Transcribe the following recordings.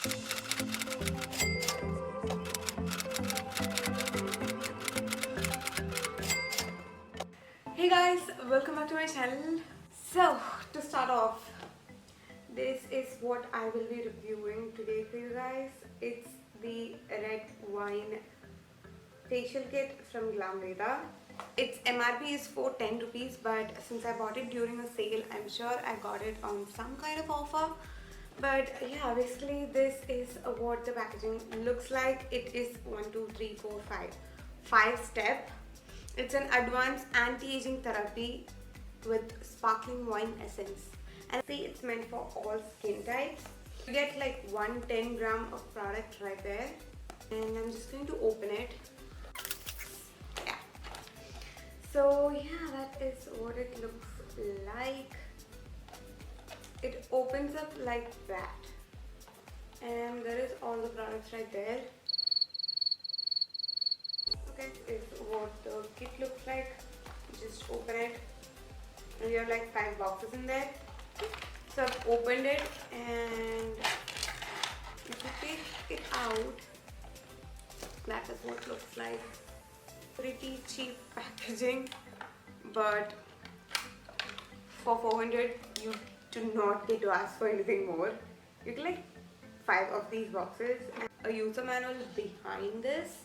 Hey guys, welcome back to my channel. So, to start off, this is what I will be reviewing today for you guys. It's the red wine facial kit from Glamveda. Its MRP is for 10 rupees, but since I bought it during a sale, I'm sure I got it on some kind of offer. But yeah, basically this is what the packaging looks like. It is 5 step. It's an advanced anti-aging therapy with sparkling wine essence. And see, it's meant for all skin types. You get like 110 gram of product right there. And I'm just going to open it. Yeah. So yeah, that is what it looks like. It opens up like that. And there is all the products right there. Okay, this is what the kit looks like. Just open it. And you have like 5 boxes in there. So I've opened it, and if you take it out, that is what it looks like. Pretty cheap packaging, but for 400 you do not get to ask for anything more. You get like 5 of these boxes, and a user manual is behind this.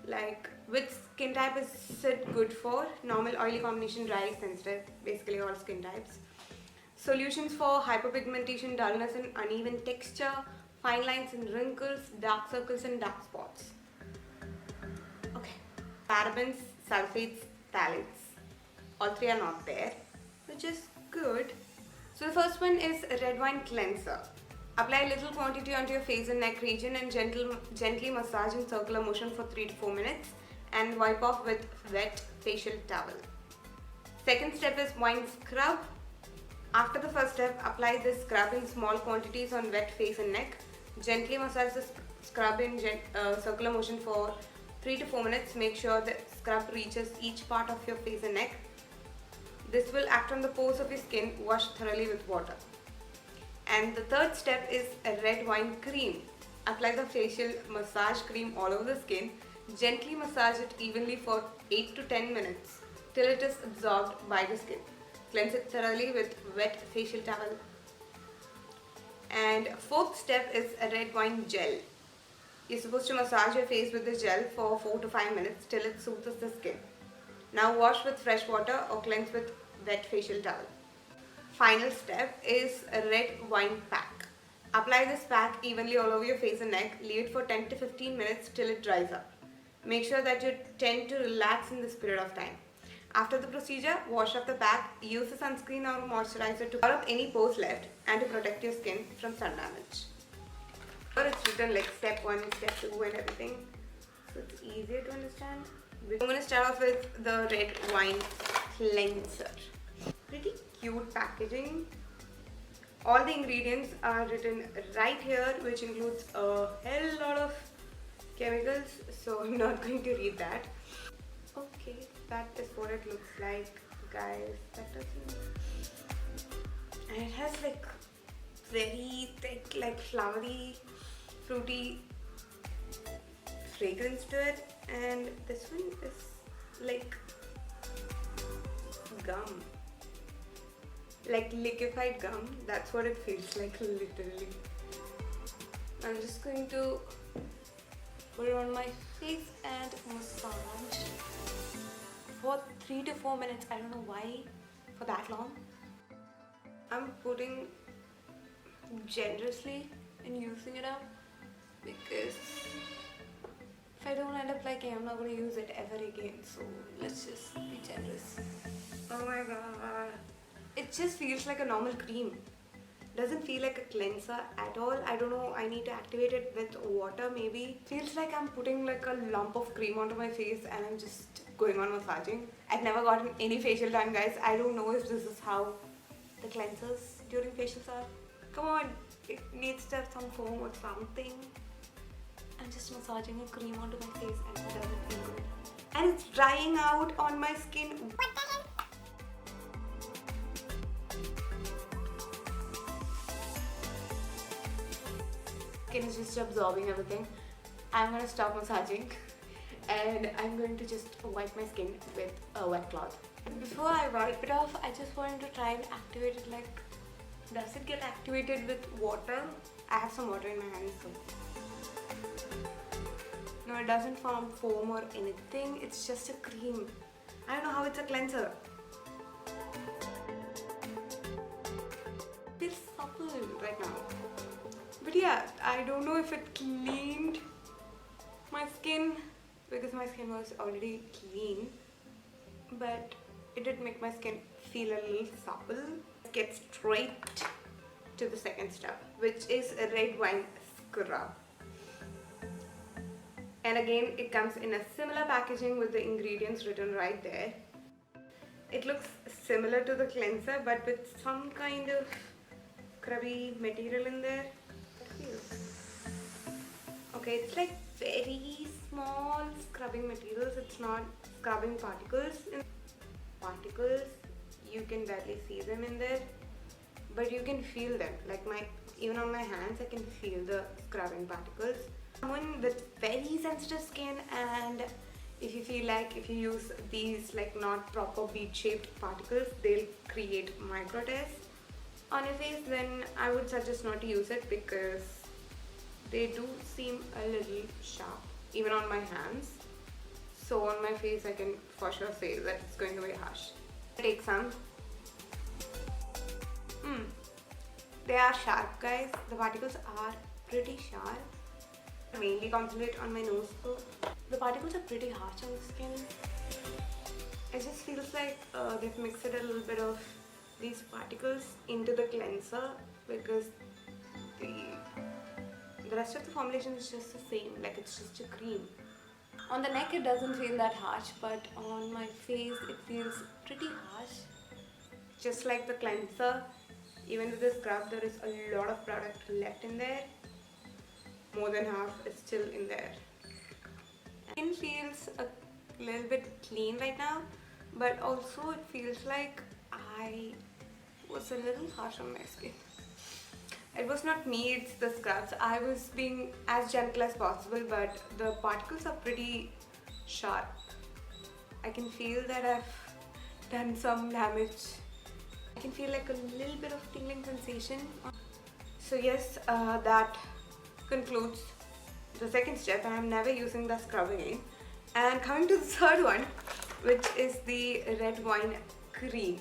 Like which skin type is it good for? Normal, oily combination, dry, sensitive, basically all skin types. Solutions for hyperpigmentation, dullness and uneven texture, fine lines and wrinkles, dark circles and dark spots. Okay. Parabens, sulfates, phthalates. All 3 are not there, which is good. So the first one is red wine cleanser. Apply a little quantity onto your face and neck region and gently massage in circular motion for 3 to 4 minutes and wipe off with wet facial towel. Second step is wine scrub. After the first step, apply this scrub in small quantities on wet face and neck. Gently massage the scrub in circular motion for 3 to 4 minutes. Make sure the scrub reaches each part of your face and neck. This will act on the pores of your skin. Wash thoroughly with water. And the third step is a red wine cream. Apply the facial massage cream all over the skin. Gently massage it evenly for 8 to 10 minutes till it is absorbed by the skin. Cleanse it thoroughly with wet facial towel. And fourth step is a red wine gel. You're supposed to massage your face with the gel for 4 to 5 minutes till it soothes the skin. Now wash with fresh water or cleanse with wet facial towel. Final step is a red wine pack. Apply this pack evenly all over your face and neck. Leave it for 10 to 15 minutes till it dries up. Make sure that you tend to relax in this period of time. After the procedure, wash off the pack. Use a sunscreen or moisturizer to cover up any pores left and to protect your skin from sun damage. Or it's written like step 1, step 2 and everything, so it's easier to understand. I'm going to start off with the red wine cleanser. Pretty cute packaging. All the ingredients are written right here, which includes a hell lot of chemicals, so I'm not going to read that. Okay, that is what it looks like, guys. That doesn't, and it has like very thick, like flowery, fruity fragrance to it, and this one is like gum, like liquefied gum. That's what it feels like, literally. I'm just going to put it on my face and massage for 3 to 4 minutes. I don't know why for that long. I'm putting generously and using it up because if I don't end up liking it, I'm not going to use it ever again. So let's just be generous. Oh my god. It just feels like a normal cream. Doesn't feel like a cleanser at all. I don't know, I need to activate it with water maybe. Feels like I'm putting like a lump of cream onto my face and I'm just going on massaging. I've never gotten any facial done, guys. I don't know if this is how the cleansers during facials are. Come on, it needs to have some foam or something. I'm just massaging a cream onto my face and it doesn't feel good. And it's drying out on my skin. What the hell? skin is just absorbing everything. I'm gonna stop massaging and I'm going to just wipe my skin with a wet cloth. Before I wipe it off, I just wanted to try and activate it. Like, does it get activated with water? I have some water in my hands, so no, it doesn't form foam or anything. It's just a cream. I don't know how it's a cleanser. It feels supple right now. But yeah, I don't know if it cleaned my skin because my skin was already clean. But it did make my skin feel a little supple. Let's get straight to the second step, which is a red wine scrub. And again, it comes in a similar packaging with the ingredients written right there. It looks similar to the cleanser but with some kind of scrubby material in there. Okay, it's like very small scrubbing materials. It's not scrubbing particles. You can barely see them in there, but you can feel them. Like even on my hands, I can feel the scrubbing particles. Someone with very sensitive skin, and if you feel like if you use these like not proper bead shaped particles, they'll create micro tears on your face, then I would suggest not to use it because they do seem a little sharp even on my hands. So on my face I can for sure say that it's going to be harsh. Take some. They are sharp, guys. The particles are pretty sharp. Mainly concentrate on my nose though. The particles are pretty harsh on the skin. It just feels like they've mixed a little bit of these particles into the cleanser because the rest of the formulation is just the same, like it's just a cream. On the neck it doesn't feel that harsh, but on my face it feels pretty harsh. Just like the cleanser, even with the scrub there is a lot of product left in there. More than half is still in there. Skin feels a little bit clean right now, but also it feels like I was a little harsh on my skin. It was not me, it's the scrubs. I was being as gentle as possible, but the particles are pretty sharp. I can feel that I've done some damage. I can feel like a little bit of tingling sensation. So yes, that concludes the second step, and I'm never using the scrub again. And coming to the third one, which is the red wine cream.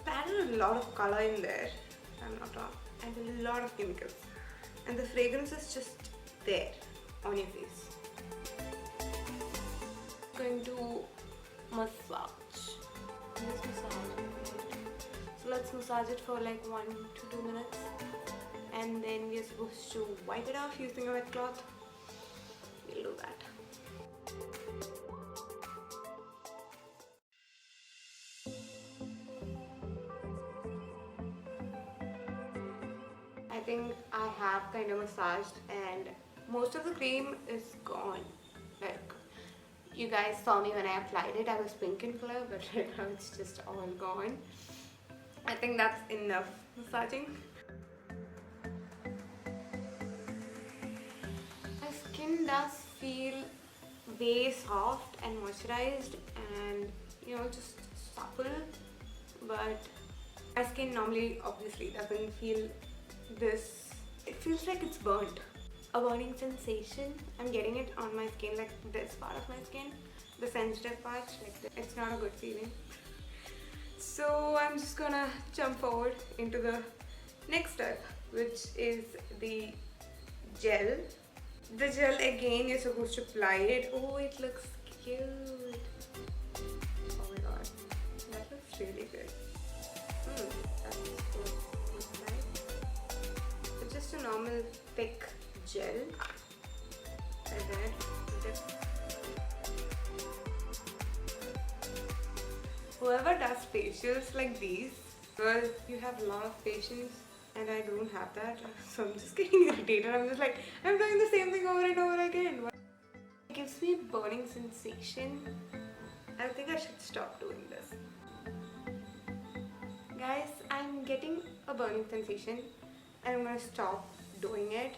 I added a lot of color in there, if I'm not wrong, and a lot of chemicals, and the fragrance is just there on your face. I'm going to massage. So let's massage it for like 1 to 2 minutes, and then we're supposed to wipe it off using a wet cloth. We'll do that. I think I have kind of massaged and most of the cream is gone. Like, you guys saw me when I applied it, I was pink in color, but right now it's just all gone. I think that's enough massaging. My skin does feel way soft and moisturized and just supple, but my skin normally obviously doesn't feel this. It feels like it's burnt. A burning sensation. I'm getting it on my skin, like this part of my skin, the sensitive part, like this. It's not a good feeling. So I'm just gonna jump forward into the next step, which is the gel. The gel, again, you're supposed to apply it. Oh, it looks cute. Oh my god, that looks really good. That's good. It's just a normal thick gel like that. Whoever does facials like these, well, you have a lot of patience and I don't have that, so I'm just getting irritated. I'm just like, I'm doing the same thing over and over again. It gives me a burning sensation. I think I should stop doing this. Guys, I'm getting a burning sensation and I'm gonna stop doing it.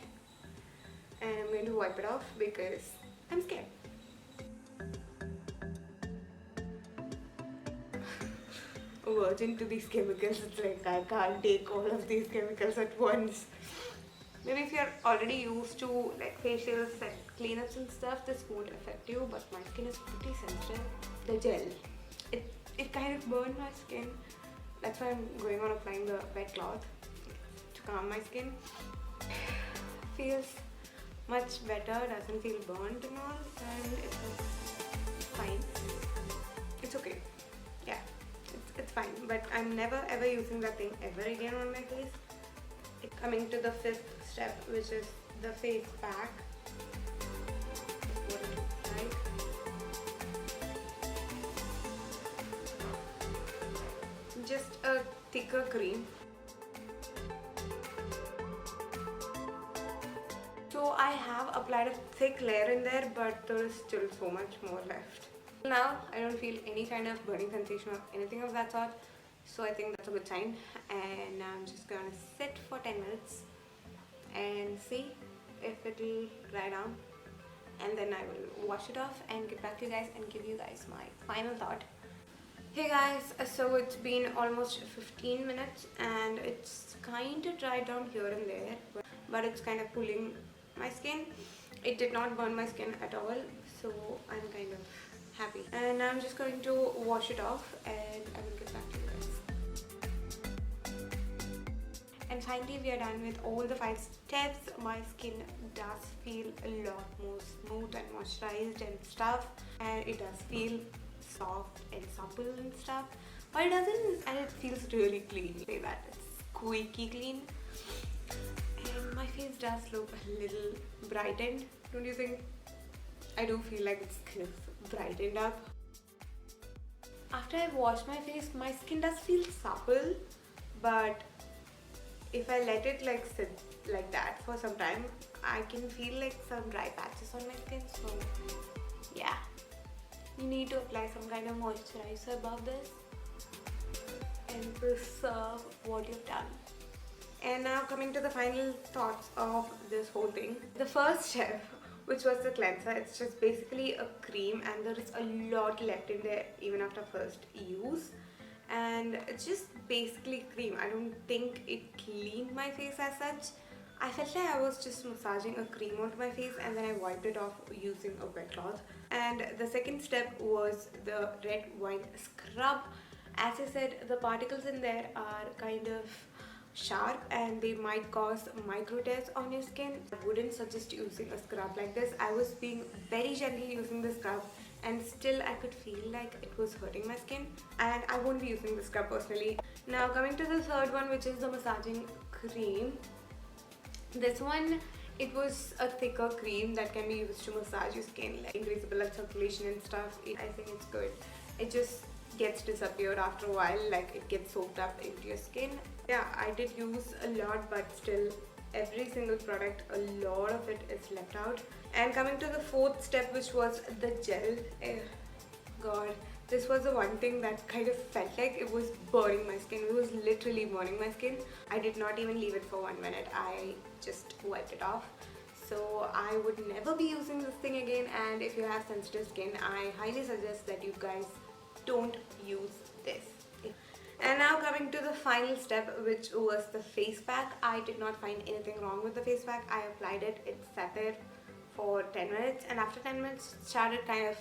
and I'm going to wipe it off because I'm scared. Virgin to these chemicals, it's like I can't take all of these chemicals at once. Maybe if you're already used to like facials and cleanups and stuff, this won't affect you, but my skin is pretty sensitive. The gel, it kind of burned my skin. That's why I'm going on applying the wet cloth to calm my skin. Feels much better, doesn't feel burnt and all, and it's fine. It's okay. Yeah, it's fine. But I'm never ever using that thing ever again on my face. Coming to the fifth step, which is the face pack. What it looks like. Just a thicker cream. So I have applied a thick layer in there, but there is still so much more left. Now I don't feel any kind of burning sensation or anything of that sort. So I think that's a good sign, and I'm just gonna sit for 10 minutes and see if it will dry down, and then I will wash it off and get back to you guys and give you guys my final thought. Hey guys, so it's been almost 15 minutes and it's kind of dried down here and there, but it's kind of pulling my skin. It did not burn my skin at all, so I'm kind of happy. And I'm just going to wash it off and I will get back to you guys. And finally we are done with all the 5 steps. My skin does feel a lot more smooth and moisturized and stuff, and it does feel soft and supple and stuff, but it doesn't, and it feels really clean. Say that it's squeaky clean, and my face does look a little brightened, don't you think? I do feel like it's kind of brightened up. After I've washed my face, my skin does feel supple, but if I let it like sit like that for some time, I can feel like some dry patches on my skin. So yeah, you need to apply some kind of moisturizer above this and preserve what you've done. And now coming to the final thoughts of this whole thing. The first step, which was the cleanser, it's just basically a cream, and there is a lot left in there even after first use. And it's just basically cream. I don't think it cleaned my face as such. I felt like I was just massaging a cream onto my face, and then I wiped it off using a wet cloth. And the second step was the red wine scrub. As I said, the particles in there are kind of sharp and they might cause micro tears on your skin. I wouldn't suggest using a scrub like this. I was being very gently using the scrub, and still I could feel like it was hurting my skin, and I won't be using the scrub personally. Now coming to the third one, which is the massaging cream. This one, it was a thicker cream that can be used to massage your skin, like increase the blood circulation and stuff. I think it's good. It just gets disappeared after a while, like it gets soaked up into your skin. Yeah, I did use a lot, but still every single product, a lot of it is left out. And coming to the fourth step, which was the gel. God, this was the one thing that kind of felt like it was burning my skin. It was literally burning my skin. I did not even leave it for 1 minute. I just wiped it off. So I would never be using this thing again, and if you have sensitive skin, I highly suggest that you guys don't use this. And now coming to the final step, which was the face pack. I did not find anything wrong with the face pack. I applied it, it sat there for 10 minutes, and after 10 minutes it started kind of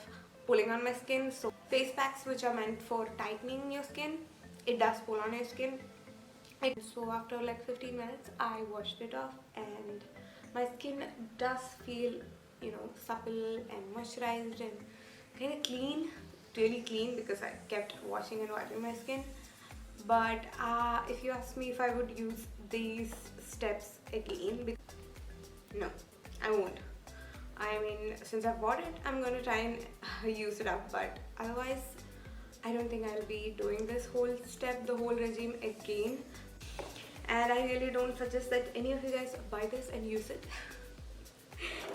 pulling on my skin. So face packs which are meant for tightening your skin, it does pull on your skin. So after like 15 minutes I washed it off, and my skin does feel, you know, supple and moisturized and kind of clean, really clean, because I kept washing and wiping my skin. But if you ask me if I would use these steps again, no, I won't. I mean, since I've bought it, I'm gonna try and use it up, but otherwise I don't think I'll be doing this whole step, the whole regime again. And I really don't suggest that any of you guys buy this and use it.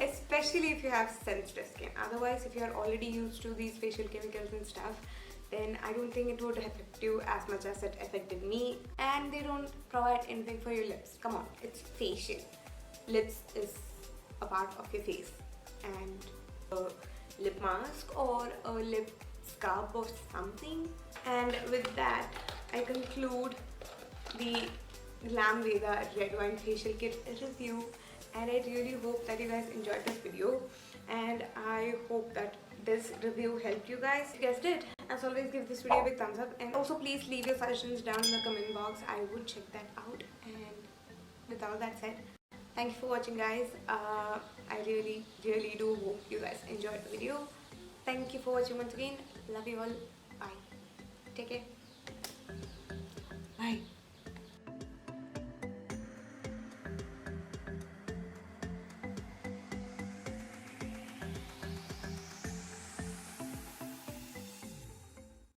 Especially if you have sensitive skin. Otherwise, if you are already used to these facial chemicals and stuff, then I don't think it would affect you as much as it affected me. And they don't provide anything for your lips. Come on, it's facial. Lips is a part of your face, and a lip mask or a lip scrub or something. And with that, I conclude the Glamveda red wine facial kit review, and I really hope that you guys enjoyed this video, and I hope that this review helped you guys. If you guys did, as always, give this video a big thumbs up, and also please leave your suggestions down in the comment box. I would check that out. And with all that said, thank you for watching, guys. I really do hope you guys enjoyed the video. Thank you for watching once again. Love you all. Bye. Take care.